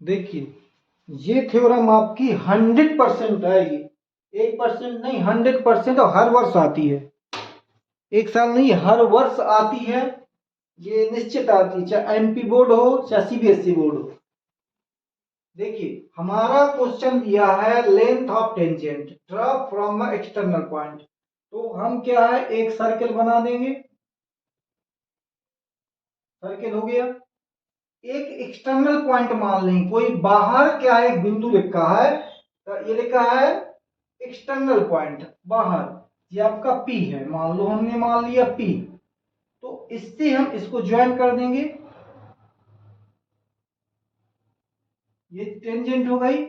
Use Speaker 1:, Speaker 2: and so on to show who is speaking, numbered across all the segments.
Speaker 1: देखिए ये थ्योरम आपकी 100% है, ये 1% नहीं 100% और हर वर्ष आती है, एक साल नहीं हर वर्ष आती है, ये निश्चित आती है, चाहे एमपी बोर्ड हो चाहे सीबीएसई बोर्ड हो। देखिए हमारा क्वेश्चन दिया है length of tangent draw from external point, तो हम क्या है एक सर्कल बना देंगे, सर्कल हो गया, एक एक्सटर्नल पॉइंट मान लेंगे, कोई बाहर क्या है एक बिंदु लिखा है, तो ये लिखा है एक्सटर्नल पॉइंट बाहर, ये आपका P है, मान लो हमने मान लिया P, तो इससे हम इसको ज्वाइन कर देंगे, ये टेंजेंट हो गई,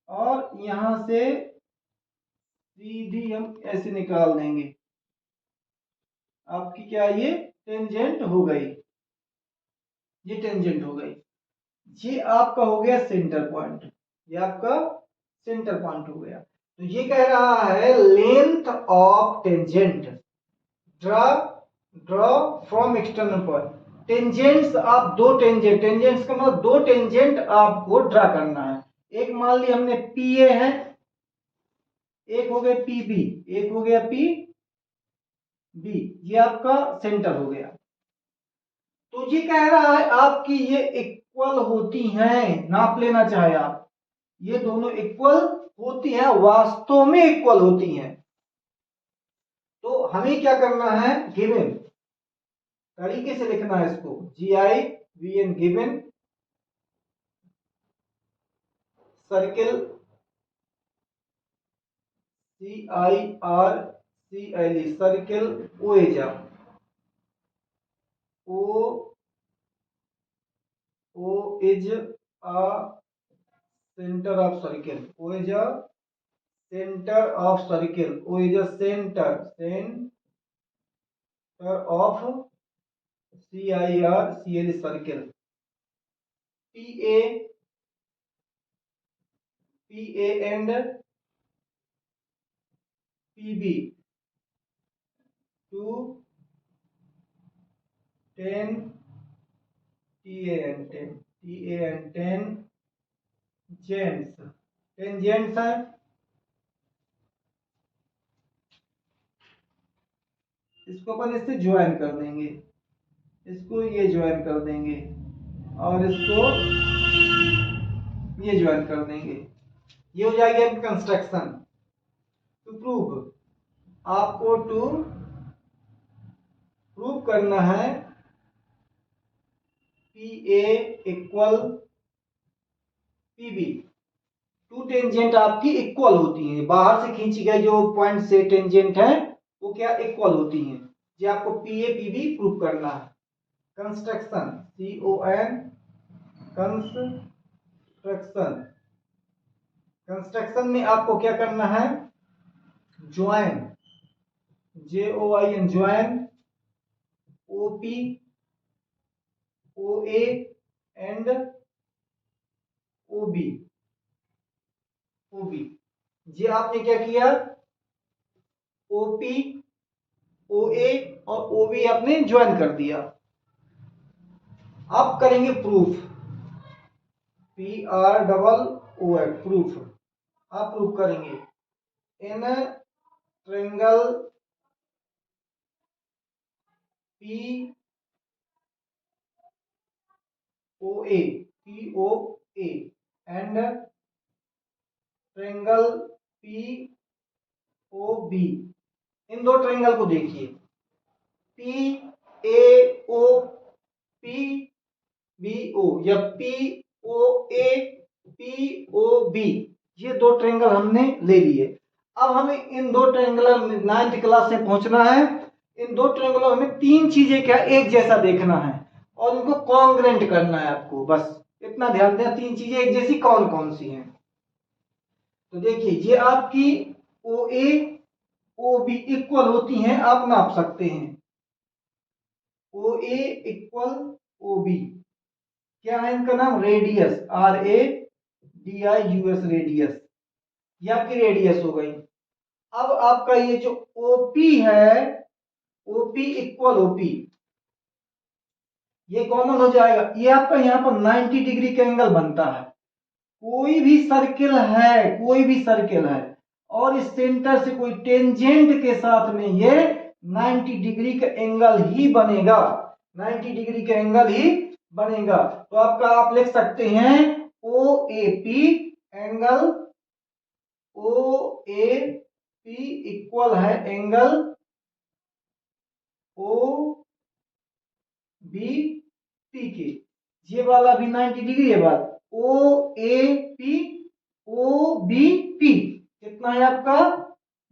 Speaker 1: और यहां से सीधी हम ऐसे निकाल देंगे, आपकी क्या ये टेंजेंट हो गई, ये टेंजेंट हो गई, ये आपका हो गया सेंटर पॉइंट, ये आपका सेंटर पॉइंट हो गया। तो ये कह रहा है length of tangent draw draw from external point, tangents आप दो टेंजेंट, टेंजेंट्स का मतलब दो टेंजेंट आपको ड्रा करना है, एक मान लिया हमने पी ए है, एक हो गया पी बी, एक हो गया पी बी, ये आपका सेंटर हो गया। तो ये कह रहा है आपकी ये इक्वल होती हैं, नाप लेना चाहे आप, ये दोनों इक्वल होती हैं, वास्तव में इक्वल होती हैं। तो हमें क्या करना है, गिवन तरीके से लिखना है इसको, GIVN given circle CIRCLE circle ओएजा, O is a center of circle, O is a center of circle, O is a center of CIRCLE circle, PA and PB to 10 TA and 10 gents, 10 gents है, इसको अपन इससे join कर देंगे, इसको ये join कर देंगे, और इसको ये ज्वाइन कर देंगे, ये हो जाएगी आपकी कंस्ट्रक्शन। टू प्रूव, आपको टू प्रूव करना है PA equal PB, two tangent आपकी इक्वल होती हैं, बाहर से खींची गई जो पॉइंट से टेंजेंट है वो क्या इक्वल होती हैं, ये आपको PA PB प्रूव करना है। कंस्ट्रक्शन CON कंस्ट्रक्शन, कंस्ट्रक्शन में आपको क्या करना है, join JOIN join OP OA and OB, ये आपने क्या किया, OP OA और OB आपने ज्वाइन कर दिया। अब करेंगे प्रूफ, PROOF प्रूफ, आप प्रूफ करेंगे in triangle POA and triangle POB, इन दो ट्रायंगल को देखिए, PAOPBO या POAPOB, ये दो ट्रायंगल हमने ले लिए। अब हमें इन दो ट्रायंगल 9th क्लास में पहुंचना है, इन दो ट्रायंगलों में हमें तीन चीजें क्या एक जैसा देखना है और इनको कॉन्ग्रेंट करना है आपको, बस इतना ध्यान दें, तीन चीजें एक जैसी कौन कौन सी हैं। तो देखिए ये आपकी OA OB इक्वल होती हैं, आप नाप सकते हैं, OA इक्वल OB, क्या है इनका नाम, रेडियस RADIUS रेडियस, ये आपकी रेडियस हो गई। अब आपका ये जो OP है, OP इक्वल OP, ये कॉमन हो जाएगा। ये आपका यहाँ पर 90 डिग्री का एंगल बनता है। कोई भी सर्किल है, कोई भी सर्किल है और इस सेंटर से कोई टेंजेंट के साथ में ये 90 डिग्री का एंगल ही बनेगा, 90 डिग्री का एंगल ही बनेगा। तो आपका आप लिख सकते हैं O A P angle, O A P equal है एंगल ओ बी पी के। ये वाला भी 90 डिग्री है बात, O A P O B P कितना है आपका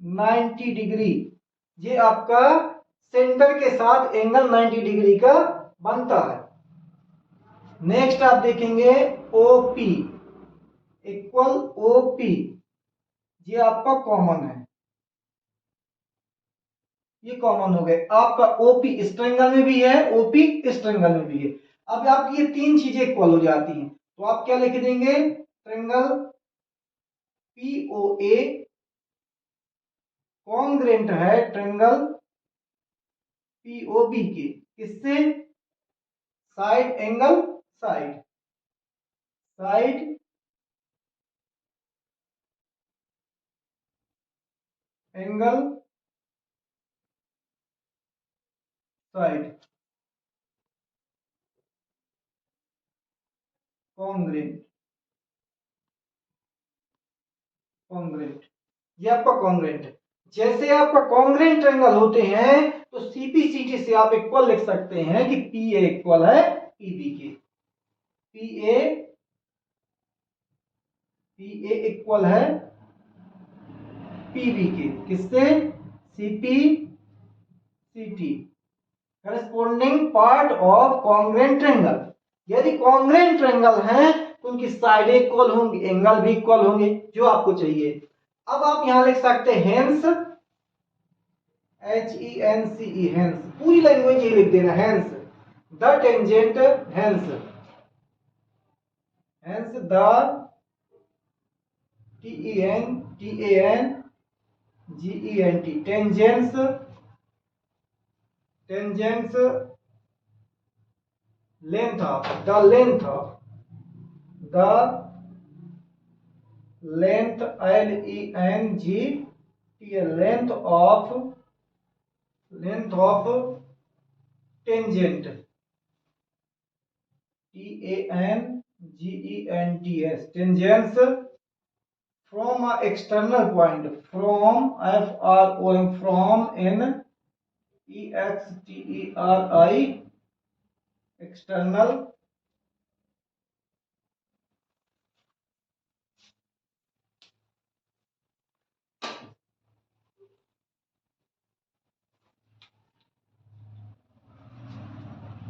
Speaker 1: 90 डिग्री। ये आपका सेंटर के साथ एंगल 90 डिग्री का बनता है। नेक्स्ट आप देखेंगे ओपी इक्वल ओपी, ये आपका कॉमन है, ये कॉमन हो गए। आपका ओपी इस ट्रायंगल में भी है, ओपी इस ट्रायंगल में भी है। अब आपकी ये तीन चीजें इक्वल हो जाती हैं तो आप क्या लिख देंगे, ट्रायंगल पीओए कॉन्ग्रेंट है ट्रायंगल पीओबी के, किससे, side angle, side side angle side congruent, congruent, ये आपका कॉन्ग्रेंट है। जैसे आपका कॉन्ग्रेंट ट्रायंगल होते हैं तो सीपीसीटी से आप इक्वल लिख सकते हैं कि पी ए इक्वल है पीबी के, पी ए इक्वल है पीबी के, किससे, सीपी सीटी corresponding part of congruent triangle. यदि कॉन्ग्रेंट ट्रायंगल है तो उनकी साइडें इक्वल होंगी, एंगल भी इक्वल होंगे, जो आपको चाहिए। अब आप यहां लिख सकते हैं hence, H E N C E, hence, पूरी लैंग्वेज ही लिख देना, hence the tangent, hence hence the T A N G E N T, tangents, tangents length of, the length of, the length L E N G T, length of, length of tangent, T A N G E N T S, tangents from a external point, from f r o m, from n e x t e r i, external,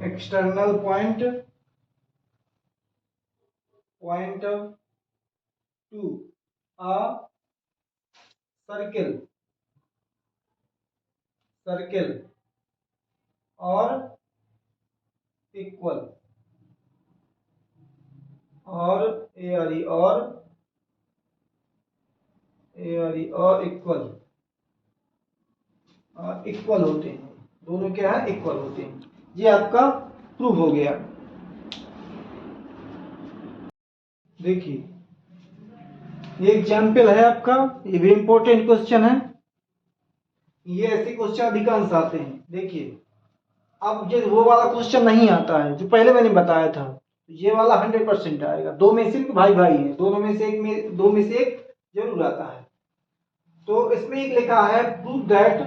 Speaker 1: external point, point to a circle, circle or equal, और एरी और एरी और equal, equal होते हैं, दोनों क्या है, equal होते हैं। ये आपका प्रूफ हो गया। देखिए ये एग्जाम्पल है आपका, ये भी इंपॉर्टेंट क्वेश्चन है, ये ऐसे क्वेश्चन अधिकांश आते हैं। देखिए अब जो वो वाला क्वेश्चन नहीं आता है जो पहले मैंने बताया था, ये वाला 100% आएगा। दो में से भाई भाई है, दोनों में से एक में, दो में से एक जरूर आता है। तो इसमें एक लिखा है prove that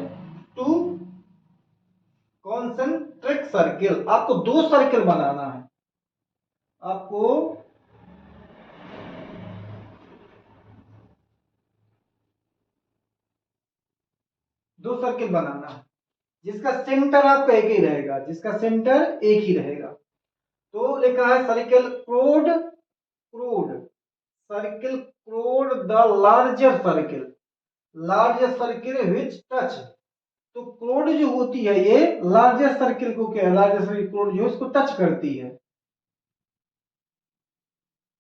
Speaker 1: to concentric circle, आपको दो सर्किल बनाना है, आपको दो सर्किल बनाना है जिसका सेंटर आपका एक ही रहेगा, जिसका सेंटर एक ही रहेगा। तो लिखा है circle chord, chord circle chord the larger circle, larger circle which touch. तो क्रोड जो होती है ये लार्जर सर्किल को, क्या है, लार्जर सर्किल क्रोड जो इसको टच करती है,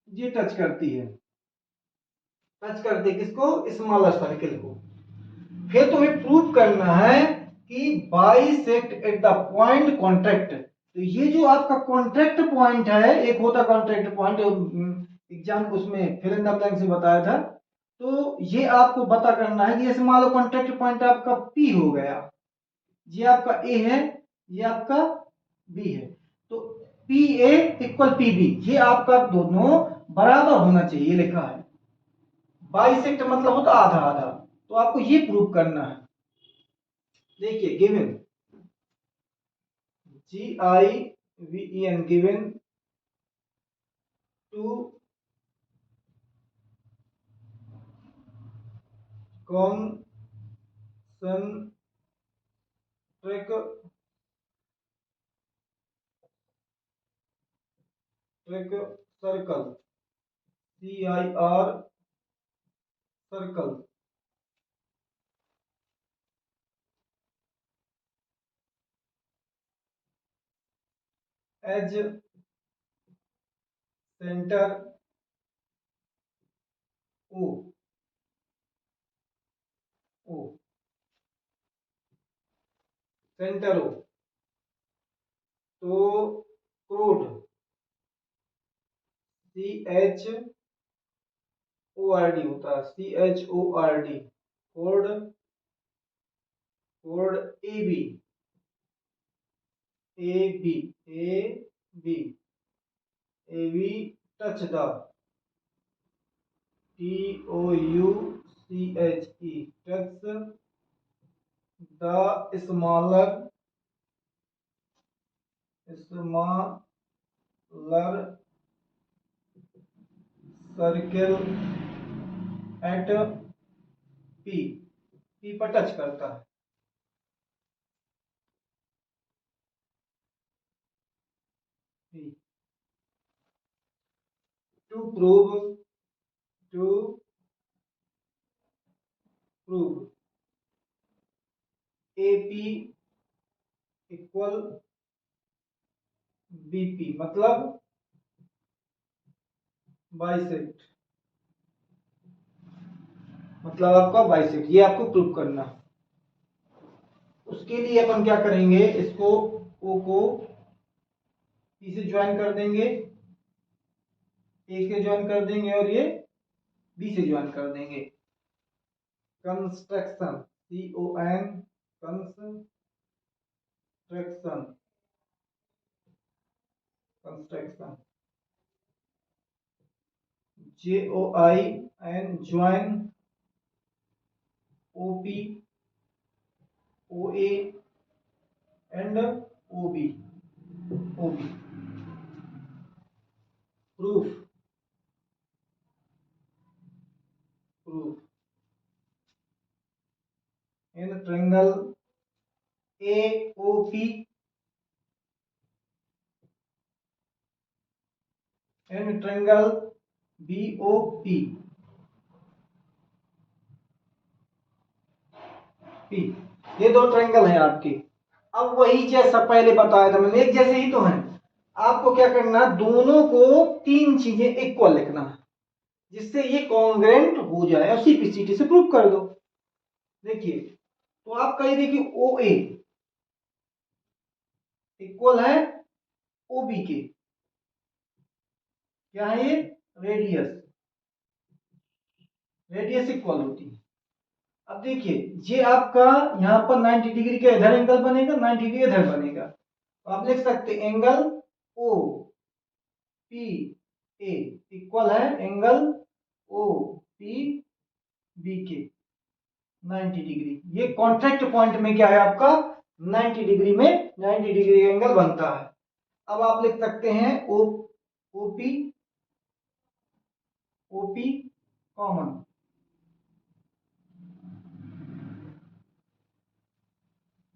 Speaker 1: ये टच करती है, टच करती है किसको, स्मॉलर सर्किल को। फिर तुम्हें प्रूव करना है कि bisect at the point contract, तो ये जो आपका कॉन्ट्रैक्ट पॉइंट है, एक होता कॉन्ट्रैक्ट पॉइंट, एग्जाम उसमें फिल इन द ब्लैंक से बताया था, तो ये आपको पता करना है कि जैसे मान लो कॉन्ट्रैक्ट पॉइंट आपका P हो गया, ये आपका A है, ये आपका B है, तो PA इक्वल PB, ये आपका दोनों बराबर होना चाहिए लिखा है। बाइसेक्ट मतलब होता आधा आधा, तो आपको ये प्रूव करना है। देखिए given GIVEN given to concentric circle, CIR circle as center O, centre O, तो क्रोड CHORD होता है, CHORD code, code AB AB AB AB touch the TOUCHE touch the smaller circle eight P, P पर touch करता है। To prove AP equal BP मतलब bisect, मतलब आपका bisect, ये आपको प्रूव करना। उसके लिए अपन क्या करेंगे, इसको O को P से ज्वाइन कर देंगे, A से ज्वाइन कर देंगे और ये B से ज्वाइन कर देंगे। Construction CON construction JOIN join OP OA and OB proof in triangle AOP and triangle BOP ये दो ट्रायंगल हैं आपके। अब वही जैसा पहले बताया था मैंने, एक जैसे ही तो हैं। आपको क्या करना है, दोनों को तीन चीजें इक्वल लिखना है जिससे ये कॉन्ग्रुएंट हो जाए, और सीपीसीटी से प्रूव कर दो। देखिए तो आप कहीं देखिए OA इक्वल है OB के, क्या है ये, रेडियस, रेडियस इक्वल होती है। अब देखिए ये आपका यहाँ पर 90 डिग्री का इधर एंगल बनेगा, 90 डिग्री इधर बनेगा, तो आप लिख सकते angle O P A equal है एंगल ओ पी बी के 90 डिग्री। ये कॉन्ट्रैक्ट पॉइंट में क्या है आपका 90 डिग्री में 90 डिग्री एंगल बनता है। अब आप लिख सकते हैं ओपी ओपी कॉमन,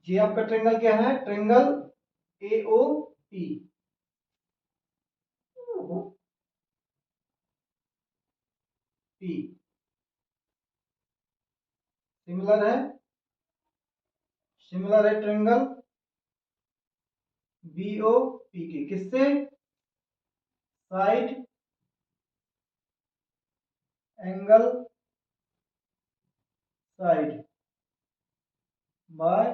Speaker 1: ये आपका ट्रायंगल क्या है, ट्रायंगल AOP P सिमिलर है ट्रायंगल BOP के, किससे, side angle side by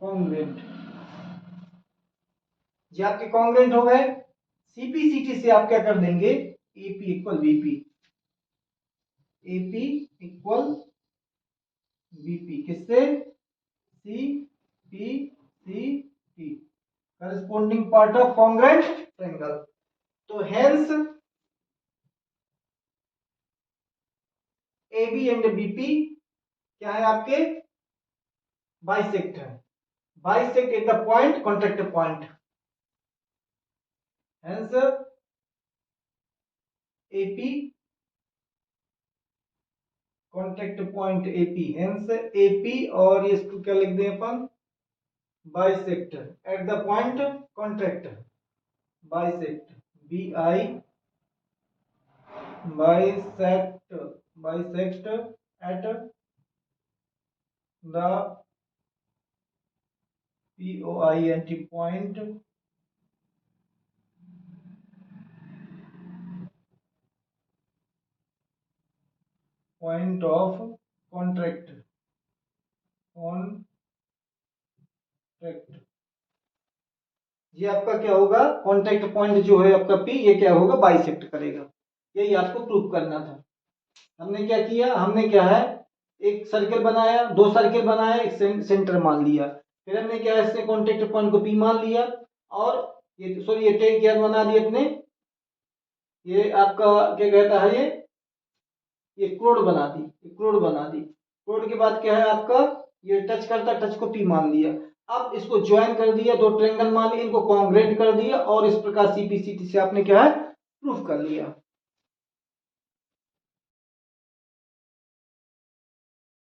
Speaker 1: congruent, ये आपके कॉन्ग्रुएंट हो गए। सीपीसीटी से आप क्या कर देंगे, AP equal BP, AP equal BP, किससे, C P C T, corresponding part of congruent triangle. तो हेंस AB एंड BP क्या है आपके, बाइसेक्ट है, bisect at the point contact point, hence AP contact point AP, hence AP और इसको क्या लिख दें अपन, bisect at the point contact, bisect BI bisect, bisect at the POINT point point of contract, contract, ये आपका क्या होगा, कॉन्टैक्ट पॉइंट जो है आपका P, ये क्या होगा, बाइसेक्ट करेगा। यही आपको प्रूव करना था। हमने क्या किया, हमने क्या है, एक सर्कल बनाया, दो सर्कल बनाया, एक सेंटर मान लिया, फिर हमने क्या है, इससे कॉन्टैक्ट पॉइंट को P मान लिया, और ये सॉरी ये टेन क्या बना दिए अपने, ये आपका क्या कहता है, ये क्रोड बना दी, क्रोड बना दी। क्रोड के बाद क्या है आपका, ये टच करता, टच को P मान लिया। अब इसको ज्वाइन कर दिया, दो ट्रायंगल मान लिए, इनको कॉन्ग्रुएंट कर दिया, और इस प्रकार सीपीसीटी से आपने क्या है, प्रूफ कर लिया।